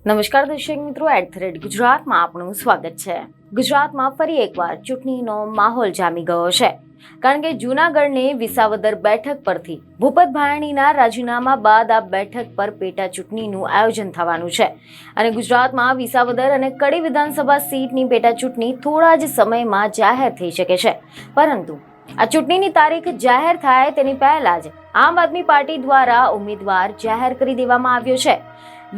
નમસ્કાર દર્શક મિત્રો, @ગુજરાતમાં આપનું સ્વાગત છે। ગુજરાતમાં ફરી એકવાર ચૂંટણીનો માહોલ જામી ગયો છે, કારણ કે જૂનાગઢની વિસાવદર બેઠક પરથી ભૂપત ભાયાણીના રાજીનામા બાદ આ બેઠક પર પેટા ચૂંટણીનું આયોજન થવાનું છે અને ગુજરાતમાં વિસાવદર અને કડી વિધાનસભા સીટની પેટા ચૂંટણી થોડા જ સમયમાં જાહેર થઈ શકે છે। પરંતુ આ ચૂંટણીની તારીખ જાહેર થાય તેની પહેલા જ આમ આદમી પાર્ટી દ્વારા ઉમેદવાર જાહેર કરી દેવામાં આવ્યો છે।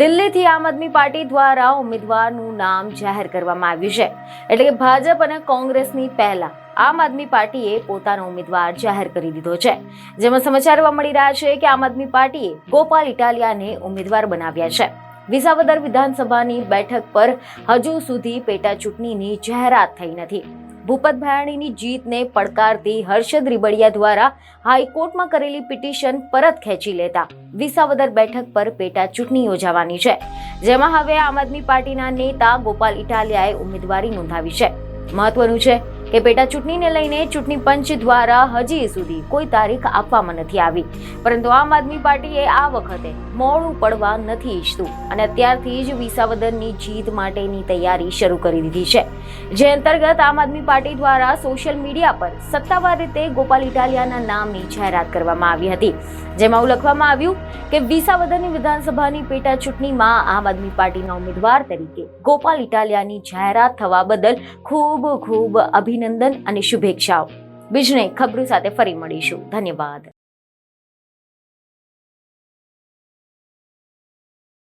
દિલ્હીથી આમ આદમી પાર્ટી દ્વારા ઉમેદવારનું નામ જાહેર કરવામાં આવ્યું છે, એટલે કે ભાજપ અને કોંગ્રેસની પહેલા આમ આદમી પાર્ટીએ પોતાનો ઉમેદવાર જાહેર કરી દીધો છે। જેમાં સમાચાર એવા મળી રહ્યા છે કે આમ આદમી પાર્ટીએ ગોપાલ ઇટાલિયાને ઉમેદવાર બનાવ્યા છે। વિસાવદર વિધાનસભાની બેઠક પર હજુ સુધી પેટા ચૂંટણીની જાહેરાત થઈ નથી। ભૂપત ભાયાણીની જીતને પડકારતી હર્ષદ રીબડિયા દ્વારા હાઈકોર્ટમાં કરેલી પિટિશન પરત ખેંચી લેતા વિસાવદર બેઠક પર પેટા ચૂંટણી યોજાવાની છે, જેમાં હવે આમ આદમી પાર્ટીના નેતા ગોપાલ ઇટાલિયાએ ઉમેદવારી નોંધાવી છે। મહત્વનું છે કે પેટા ચૂંટણીને લઈને ચૂંટણી પંચ દ્વારા હજી સુધી કોઈ તારીખ આપવામાં નથી આવી, પરંતુ આમ આદમી પાર્ટીએ આ વખતે મોડું પડવા નથી ઈચ્છતું અને અત્યારથી જ વિસાવદરની જીત માટેની તૈયારી શરૂ કરી દીધી છે, જે અંતર્ગત આમ આદમી પાર્ટી દ્વારા સોશિયલ મીડિયા પર સત્તાવાર રીતે ગોપાલ ઇટાલિયાના નામની જાહેરાત કરવામાં આવી હતી, જેમાં લખવામાં આવ્યું કે વિસાવદરની વિધાનસભાની પેટા ચૂંટણીમાં આમ આદમી પાર્ટીના ઉમેદવાર તરીકે ગોપાલ ઇટાલિયાની જાહેરાત થવા બદલ ખૂબ ખૂબ અભિનંદન અને શુભેચ્છાઓ। બીજને ખબરો સાથે ફરી મળીશું। ધન્યવાદ।